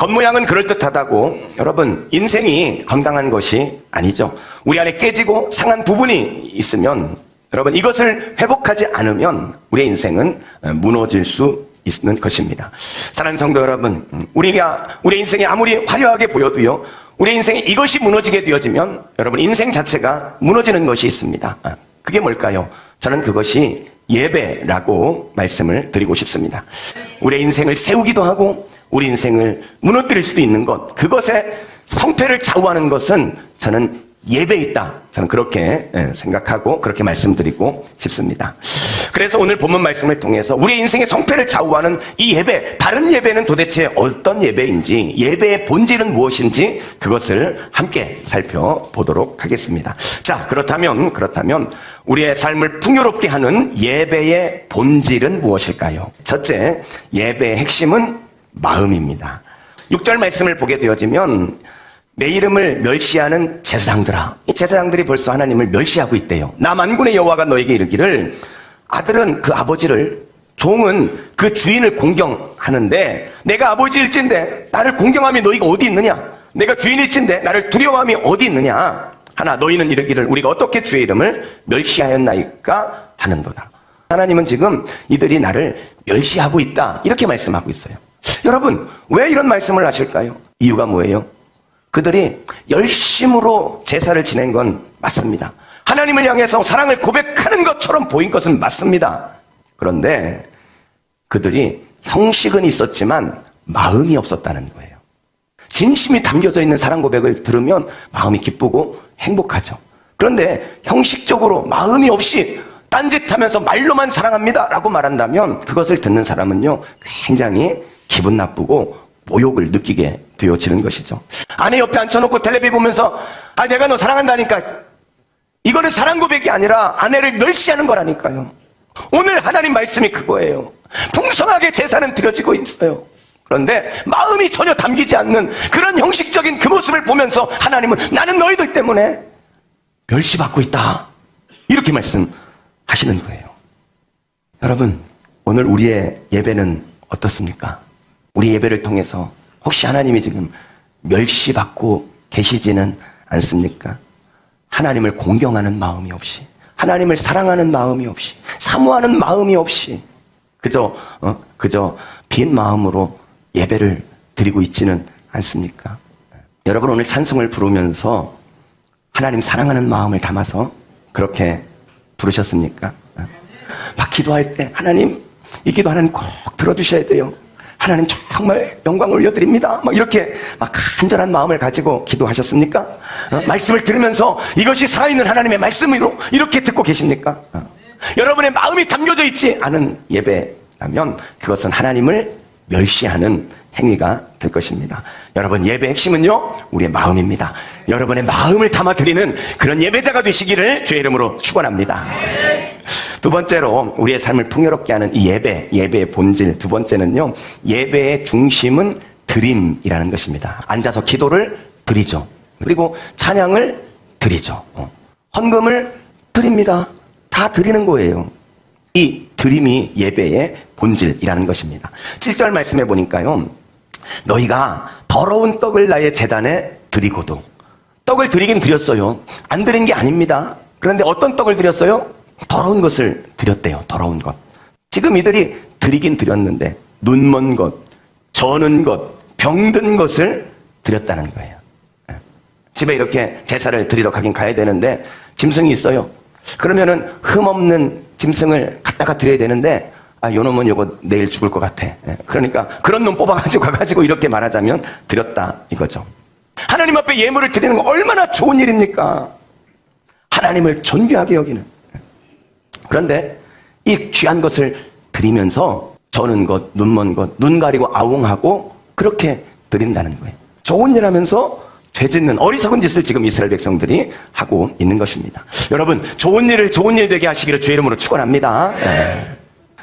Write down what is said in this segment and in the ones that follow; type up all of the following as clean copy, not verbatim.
겉모양은 그럴듯하다고 여러분 인생이 건강한 것이 아니죠. 우리 안에 깨지고 상한 부분이 있으면 여러분 이것을 회복하지 않으면 우리의 인생은 무너질 수 있는 것입니다. 사랑하는 성도 여러분, 우리의 인생이 아무리 화려하게 보여도요, 우리 인생에 이것이 무너지게 되어지면 여러분 인생 자체가 무너지는 것이 있습니다. 그게 뭘까요? 저는 그것이 예배라고 말씀을 드리고 싶습니다. 우리의 인생을 세우기도 하고 우리 인생을 무너뜨릴 수도 있는 것, 그것의 성패를 좌우하는 것은 저는 예배에 있다. 저는 그렇게 생각하고 그렇게 말씀드리고 싶습니다. 그래서 오늘 본문 말씀을 통해서 우리의 인생의 성패를 좌우하는 이 예배, 바른 예배는 도대체 어떤 예배인지, 예배의 본질은 무엇인지 그것을 함께 살펴보도록 하겠습니다. 자, 그렇다면 우리의 삶을 풍요롭게 하는 예배의 본질은 무엇일까요? 첫째, 예배의 핵심은 마음입니다. 6절 말씀을 보게 되어지면 내 이름을 멸시하는 제사장들아, 이 제사장들이 벌써 하나님을 멸시하고 있대요. 나 만군의 여호와가 너에게 이르기를 아들은 그 아버지를, 종은 그 주인을 공경하는데 내가 아버지일진데 나를 공경함이 너희가 어디 있느냐? 내가 주인일진데 나를 두려워함이 어디 있느냐? 하나 너희는 이르기를 우리가 어떻게 주의 이름을 멸시하였나이까 하는도다. 하나님은 지금 이들이 나를 멸시하고 있다 이렇게 말씀하고 있어요. 여러분 왜 이런 말씀을 하실까요? 이유가 뭐예요? 그들이 열심으로 제사를 지낸 건 맞습니다. 하나님을 향해서 사랑을 고백하는 것처럼 보인 것은 맞습니다. 그런데 그들이 형식은 있었지만 마음이 없었다는 거예요. 진심이 담겨져 있는 사랑 고백을 들으면 마음이 기쁘고 행복하죠. 그런데 형식적으로 마음이 없이 딴짓하면서 말로만 사랑합니다 라고 말한다면 그것을 듣는 사람은요 굉장히 기분 나쁘고 모욕을 느끼게 되어지는 것이죠. 아내 옆에 앉혀놓고 텔레비 보면서 내가 너 사랑한다니까, 이거는 사랑 고백이 아니라 아내를 멸시하는 거라니까요. 오늘 하나님 말씀이 그거예요. 풍성하게 제사는 드려지고 있어요. 그런데 마음이 전혀 담기지 않는 그런 형식적인 그 모습을 보면서 하나님은 나는 너희들 때문에 멸시받고 있다 이렇게 말씀하시는 거예요. 여러분 오늘 우리의 예배는 어떻습니까? 우리 예배를 통해서 혹시 하나님이 지금 멸시받고 계시지는 않습니까? 하나님을 공경하는 마음이 없이, 하나님을 사랑하는 마음이 없이, 사모하는 마음이 없이 그저 빈 마음으로 예배를 드리고 있지는 않습니까? 여러분 오늘 찬송을 부르면서 하나님 사랑하는 마음을 담아서 그렇게 부르셨습니까? 막 기도할 때 하나님, 이 기도 하나님 꼭 들어주셔야 돼요. 하나님 정말 영광 올려드립니다. 막 이렇게 막 간절한 마음을 가지고 기도하셨습니까? 말씀을 들으면서 이것이 살아있는 하나님의 말씀으로 이렇게 듣고 계십니까? 여러분의 마음이 담겨져 있지 않은 예배라면 그것은 하나님을 멸시하는 행위가 될 것입니다. 여러분 예배의 핵심은요 우리의 마음입니다. 여러분의 마음을 담아 드리는 그런 예배자가 되시기를 주의 이름으로 축원합니다. 두 번째로 우리의 삶을 풍요롭게 하는 이 예배의 본질, 두 번째는요 예배의 중심은 드림이라는 것입니다. 앉아서 기도를 드리죠. 그리고 찬양을 드리죠. 헌금을 드립니다. 다 드리는 거예요. 이 드림이 예배의 본질이라는 것입니다. 7절 말씀해 보니까요 너희가 더러운 떡을 나의 제단에 드리고도, 떡을 드리긴 드렸어요. 안 드린 게 아닙니다. 그런데 어떤 떡을 드렸어요? 더러운 것을 드렸대요. 더러운 것. 지금 이들이 드리긴 드렸는데 눈먼 것, 저는 것, 병든 것을 드렸다는 거예요. 집에 이렇게 제사를 드리러 가긴 가야 되는데 짐승이 있어요. 그러면은 흠없는 짐승을 갖다가 드려야 되는데 요 놈은 요거 내일 죽을 것 같아. 그러니까 그런 놈 뽑아가지고 가가지고 이렇게 말하자면 드렸다 이거죠. 하나님 앞에 예물을 드리는 건 얼마나 좋은 일입니까? 하나님을 존귀하게 여기는. 그런데 이 귀한 것을 드리면서 저는 것, 눈먼 것, 눈 가리고 아웅하고 그렇게 드린다는 거예요. 좋은 일 하면서 죄 짓는 어리석은 짓을 지금 이스라엘 백성들이 하고 있는 것입니다. 여러분 좋은 일을 좋은 일 되게 하시기를 주의 이름으로 축원합니다.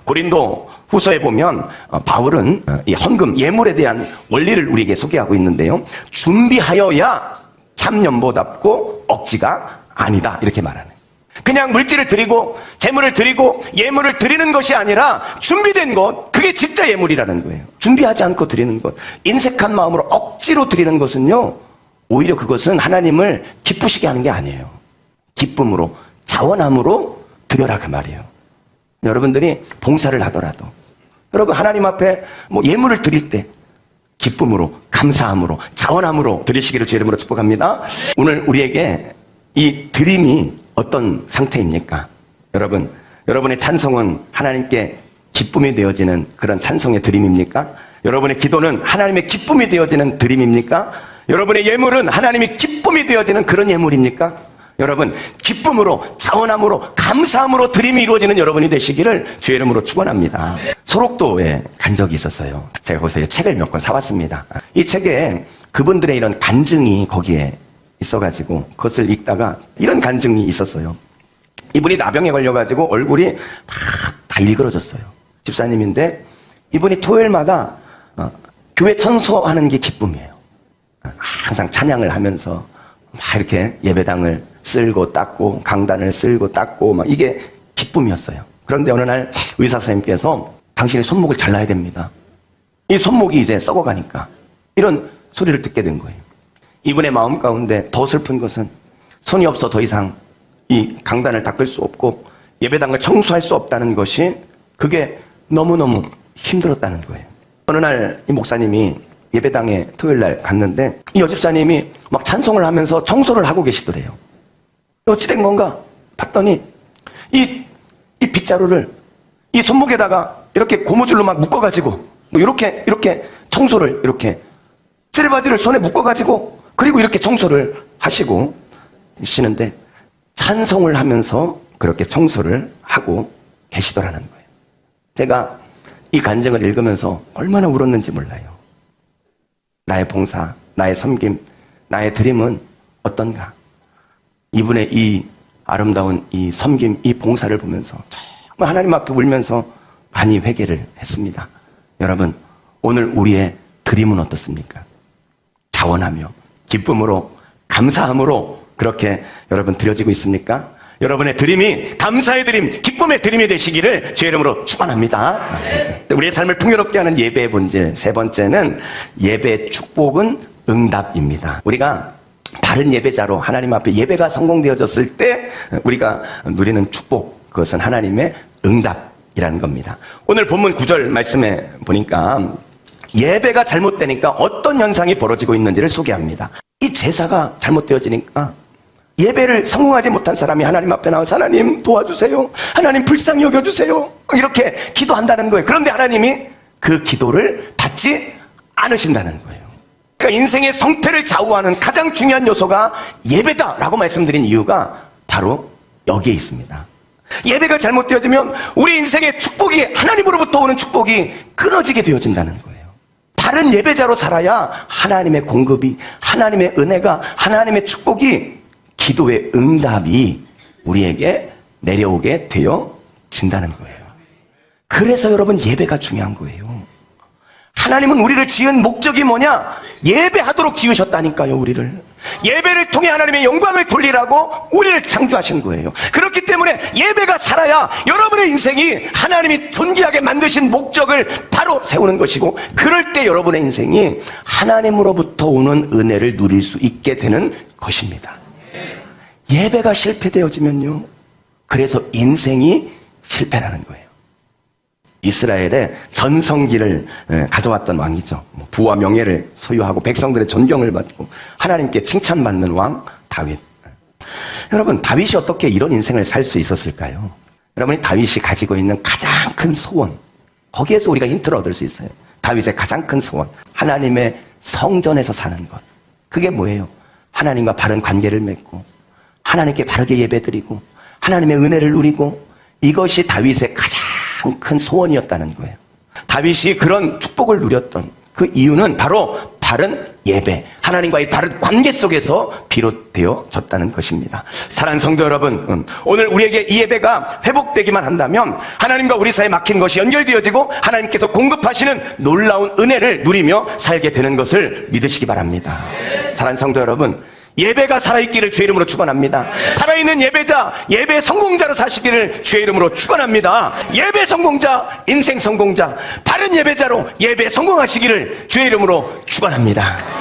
고린도 후서에 보면 바울은 이 헌금, 예물에 대한 원리를 우리에게 소개하고 있는데요. 준비하여야 참 연보답고 억지가 아니다 이렇게 말하는. 그냥 물질을 드리고 재물을 드리고 예물을 드리는 것이 아니라 준비된 것, 그게 진짜 예물이라는 거예요. 준비하지 않고 드리는 것, 인색한 마음으로 억지로 드리는 것은요, 오히려 그것은 하나님을 기쁘시게 하는 게 아니에요. 기쁨으로, 자원함으로 드려라 그 말이에요. 여러분들이 봉사를 하더라도, 여러분 하나님 앞에 뭐 예물을 드릴 때 기쁨으로, 감사함으로, 자원함으로 드리시기를 주의 이름으로 축복합니다. 오늘 우리에게 이 드림이 어떤 상태입니까? 여러분, 여러분의 찬송은 하나님께 기쁨이 되어지는 그런 찬송의 드림입니까? 여러분의 기도는 하나님의 기쁨이 되어지는 드림입니까? 여러분의 예물은 하나님의 기쁨이 되어지는 그런 예물입니까? 여러분, 기쁨으로, 자원함으로, 감사함으로 드림이 이루어지는 여러분이 되시기를 주의 이름으로 축원합니다. 소록도에 간 적이 있었어요. 제가 거기서 책을 몇 권 사왔습니다. 이 책에 그분들의 이런 간증이 거기에 있어가지고 그것을 읽다가 이런 간증이 있었어요. 이분이 나병에 걸려가지고 얼굴이 막 다 일그러졌어요. 집사님인데 이분이 토요일마다 교회 청소하는 게 기쁨이에요. 항상 찬양을 하면서 막 이렇게 예배당을 쓸고 닦고 강단을 쓸고 닦고 막 이게 기쁨이었어요. 그런데 어느 날 의사 선생님께서 당신의 손목을 잘라야 됩니다. 이 손목이 이제 썩어가니까 이런 소리를 듣게 된 거예요. 이분의 마음 가운데 더 슬픈 것은 손이 없어 더 이상 이 강단을 닦을 수 없고 예배당을 청소할 수 없다는 것이 그게 너무너무 힘들었다는 거예요. 어느 날 이 목사님이 예배당에 토요일 날 갔는데 이 여집사님이 막 찬송을 하면서 청소를 하고 계시더래요. 어찌 된 건가 봤더니 이 빗자루를 이 손목에다가 이렇게 고무줄로 막 묶어가지고 뭐 이렇게 청소를 이렇게 쓰레바지를 손에 묶어가지고 그리고 이렇게 청소를 하시고 계시는데 찬송을 하면서 그렇게 청소를 하고 계시더라는 거예요. 제가 이 간증을 읽으면서 얼마나 울었는지 몰라요. 나의 봉사, 나의 섬김, 나의 드림은 어떤가? 이분의 이 아름다운 이 섬김, 이 봉사를 보면서 정말 하나님 앞에 울면서 많이 회개를 했습니다. 여러분, 오늘 우리의 드림은 어떻습니까? 자원하며 기쁨으로 감사함으로 그렇게 여러분 드려지고 있습니까? 여러분의 드림이 감사의 드림, 기쁨의 드림이 되시기를 주의 이름으로 축원합니다. 우리의 삶을 풍요롭게 하는 예배의 본질 세 번째는 예배의 축복은 응답입니다. 우리가 바른 예배자로 하나님 앞에 예배가 성공되어졌을 때 우리가 누리는 축복, 그것은 하나님의 응답이라는 겁니다. 오늘 본문 9절 말씀에 보니까 예배가 잘못되니까 어떤 현상이 벌어지고 있는지를 소개합니다. 이 제사가 잘못되어지니까 예배를 성공하지 못한 사람이 하나님 앞에 나와서 하나님 도와주세요, 하나님 불쌍히 여겨주세요 이렇게 기도한다는 거예요. 그런데 하나님이 그 기도를 받지 않으신다는 거예요. 그러니까 인생의 성패를 좌우하는 가장 중요한 요소가 예배다라고 말씀드린 이유가 바로 여기에 있습니다. 예배가 잘못되어지면 우리 인생의 축복이, 하나님으로부터 오는 축복이 끊어지게 되어진다는 거예요. 바른 예배자로 살아야 하나님의 공급이, 하나님의 은혜가, 하나님의 축복이, 기도의 응답이 우리에게 내려오게 되어진다는 거예요. 그래서 여러분 예배가 중요한 거예요. 하나님은 우리를 지은 목적이 뭐냐? 예배하도록 지으셨다니까요. 우리를 예배를 통해 하나님의 영광을 돌리라고 우리를 창조하신 거예요. 그렇기 때문에 예배가 살아야 여러분의 인생이 하나님이 존귀하게 만드신 목적을 바로 세우는 것이고, 그럴 때 여러분의 인생이 하나님으로부터 오는 은혜를 누릴 수 있게 되는 것입니다. 예배가 실패되어지면요, 그래서 인생이 실패라는 거예요. 이스라엘의 전성기를 가져왔던 왕이죠. 부와 명예를 소유하고 백성들의 존경을 받고 하나님께 칭찬받는 왕 다윗. 여러분, 다윗이 어떻게 이런 인생을 살 수 있었을까요? 여러분이 다윗이 가지고 있는 가장 큰 소원, 거기에서 우리가 힌트를 얻을 수 있어요. 다윗의 가장 큰 소원, 하나님의 성전에서 사는 것. 그게 뭐예요? 하나님과 바른 관계를 맺고 하나님께 바르게 예배드리고 하나님의 은혜를 누리고, 이것이 다윗의 가장 큰 소원이었다는 거예요. 다윗이 그런 축복을 누렸던 그 이유는 바로 바른 예배, 하나님과의 바른 관계 속에서 비롯되어졌다는 것입니다. 사랑하는 성도 여러분, 오늘 우리에게 이 예배가 회복되기만 한다면 하나님과 우리 사이에 막힌 것이 연결되어지고 하나님께서 공급하시는 놀라운 은혜를 누리며 살게 되는 것을 믿으시기 바랍니다. 사랑하는 성도 여러분, 예배가 살아있기를 주의 이름으로 축원합니다. 살아있는 예배자, 예배 성공자로 사시기를 주의 이름으로 축원합니다. 예배 성공자, 인생 성공자, 바른 예배자로 예배 성공하시기를 주의 이름으로 축원합니다.